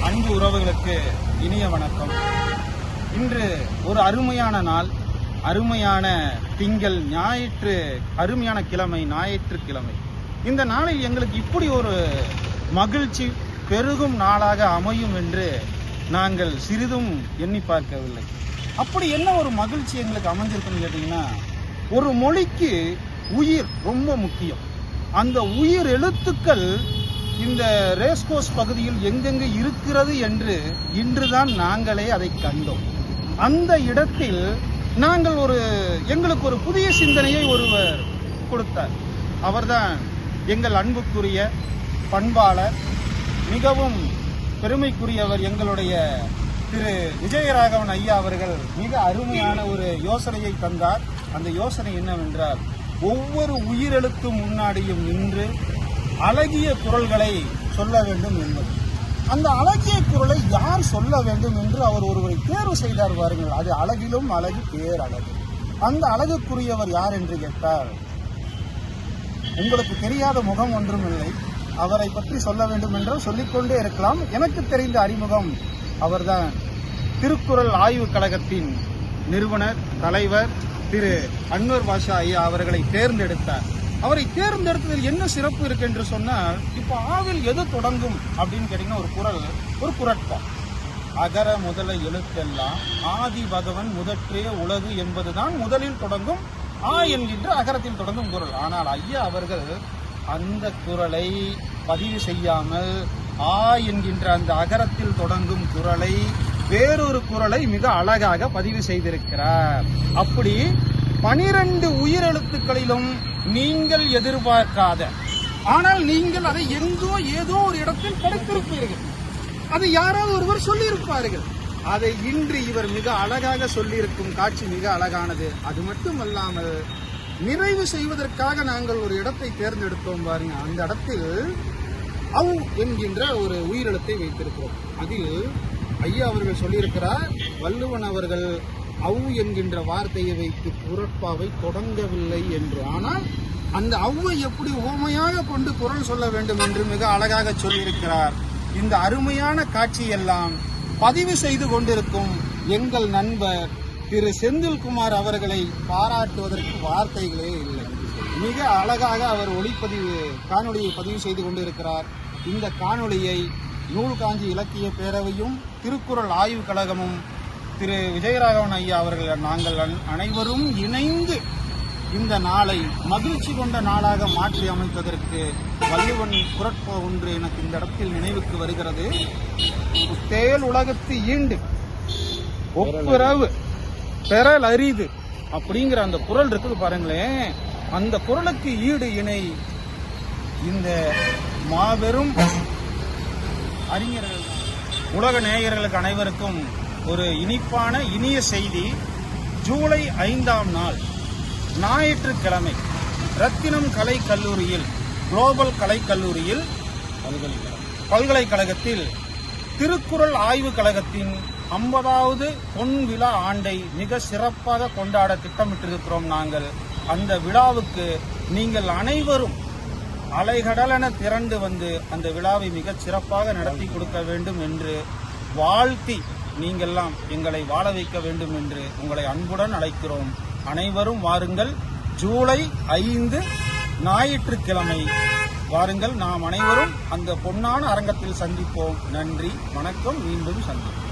அன்பு உறவுகளுக்கு இனிய வணக்கம். இன்று ஒரு அருமையான நாள், அருமையான திங்கள், ஞாயிற்று, அருமையான கிழமை, ஞாயிற்றுக்கிழமை. இந்த நாளில் எங்களுக்கு இப்படி ஒரு மகிழ்ச்சி பெருகும் நாளாக அமையும் என்று நாங்கள் சிறிதும் எண்ணி பார்க்கவில்லை. அப்படி என்ன ஒரு மகிழ்ச்சி எங்களுக்கு அமைஞ்சிருக்குன்னு கேட்டீங்கன்னா, ஒரு மொழிக்கு உயிர் ரொம்ப முக்கியம். அந்த உயிர் எழுத்துக்கள் இந்த ரேஸ்கோர்ஸ் பகுதியில் எங்கெங்கு இருக்கிறது என்று இன்றுதான் நாங்களே அதை கண்டோம். அந்த இடத்தில் நாங்கள் எங்களுக்கு ஒரு புதிய சிந்தனையை ஒருவர் கொடுத்தார். அவர்தான் எங்கள் அன்புக்குரிய பண்பாளர், மிகவும் பெருமைக்குரியவர், எங்களுடைய திரு விஜயராகவன் ஐயா அவர்கள் மிக அருமையான ஒரு யோசனையை தந்தார். அந்த யோசனை என்னவென்றால், ஒவ்வொரு உயிரெழுத்து முன்னாடியும் நின்று அழகிய குரல்களை சொல்ல வேண்டும் என்பது. அந்த அழகிய குரலை யார் சொல்ல வேண்டும் என்று அவர் ஒருவரை தேர்வு செய்தார் பாருங்கள். அது அழகிலும் அழகு, பேரழகு. அந்த அழகுக்குரியவர் யார் என்று கேட்டால், உங்களுக்கு தெரியாத முகம் ஒன்றும் இல்லை. அவரை பற்றி சொல்ல வேண்டும் என்றால் சொல்லிக்கொண்டே இருக்கலாம். எனக்கு தெரிந்த அறிமுகம் அவர்தான். திருக்குறள் ஆய்வுக் கழகத்தின் நிறுவனர், தலைவர் திரு அன்வர் பாஷா ஐயா அவர்களை தேர்ந்தெடுத்தார். அவரை தேர்ந்தெடுத்ததில் என்ன சிறப்பு இருக்கு என்று சொன்னால், இப்போ ஆவில் எது தொடங்கும் அப்படின்னு கேட்டீங்கன்னா, ஒரு குரட்பா. அகர முதல எழுத்தெல்லாம் ஆதி பகவன் முதற்றே உலகு என்பதுதான் முதலில் தொடங்கும் ஆ என்கின்ற அகரத்தில் தொடங்கும் குரல். ஆனால் ஐயா அவர்கள் அந்த குரலை பதிவு செய்யாமல் ஆ என்கின்ற அந்த அகரத்தில் தொடங்கும் குரலை, வேறொரு குரலை மிக அழகாக பதிவு செய்திருக்கிறார். அப்படி 12 உயிரெழுத்துக்களிலும் நீங்கள் எதிர்பார்க்காத, ஆனால் நீங்கள் அதை எங்கோ ஏதோ ஒரு இடத்தில் படித்திருப்பீர்கள். அதை யாராவது ஒருவர் சொல்லியிருப்பார்கள். அதை இன்று இவர் மிக அழகாக சொல்லியிருக்கும் காட்சி மிக அழகானது. அது மட்டுமல்லாமல், நிறைவு செய்வதற்காக நாங்கள் ஒரு இடத்தை தேர்ந்தெடுத்தோம் பாருங்க. அந்த இடத்தில் அவ் என்கின்ற ஒரு உயிரெழுத்தை வைத்திருக்கிறோம். அதில் ஐயா அவர்கள் சொல்லியிருக்கிறார், வள்ளுவன் அவர்கள் அவ் என்கின்ற வார்த்தையை வைத்து குரட்பாவை தொடங்கவில்லை என்று. ஆனால் அந்த அவ்வை எப்படி உவமையாக கொண்டு குரல் சொல்ல வேண்டும் என்று மிக அழகாக சொல்லியிருக்கிறார். இந்த அருமையான காட்சியெல்லாம் பதிவு செய்து கொண்டிருக்கும் எங்கள் நண்பர் திரு செந்தில்குமார் அவர்களை பாராட்டுவதற்கு வார்த்தைகளே இல்லை. மிக அழகாக அவர் காணொளியை பதிவு செய்து கொண்டிருக்கிறார். இந்த காணொளியை நூல்காஞ்சி இலக்கிய பேரவையும் திருக்குறள் ஆய்வுக் கழகமும் திரு விஜயராகவன் ஐயா அவர்கள் நாங்கள் அனைவரும் இணைந்து இந்த நாளை மகிழ்ச்சி கொண்ட நாளாக மாற்றி அமைத்ததற்கு வள்ளுவன் குரட்பா ஒன்று எனக்கு இந்த இடத்தில் நினைவுக்கு வருகிறது. தேல் உலகத்து ஈண்டு ஒப்புரவு பெறல் அரிது அப்படிங்கிற அந்த குரல் இருக்குது பாருங்களேன். அந்த குரலுக்கு ஈடு இணை இந்த மாபெரும் அறிஞர்கள், உலக நேயர்களுக்கு அனைவருக்கும் ஒரு இனிய செய்தி. ஜூலை 5ஆம் நாள் ஞாயிற்றுக்கிழமை ரத்தினம் கலை கல்லூரியில், குளோபல் கலை கல்லூரியில், பல்கலைக்கழகத்தில் திருக்குறள் ஆய்வுக் கழகத்தின் 50வது பொன் விழா ஆண்டை மிக சிறப்பாக கொண்டாட திட்டமிட்டிருக்கிறோம் நாங்கள். அந்த விழாவுக்கு நீங்கள் அனைவரும் அலைகடலென திரண்டு வந்து அந்த விழாவை மிகச் சிறப்பாக நடத்தி கொடுக்க வேண்டும் என்று வாழ்த்தி, நீங்கள்லாம் எங்களை வாழ வைக்க வேண்டும் என்று உங்களை அன்புடன் அழைக்கிறோம். அனைவரும் வாருங்கள். ஜூலை 5 ஞாயிற்றுக்கிழமை வாருங்கள். நாம் அனைவரும் அந்த பொன்னான அரங்கத்தில் சந்திப்போம். நன்றி, வணக்கம். மீண்டும் சந்திப்போம்.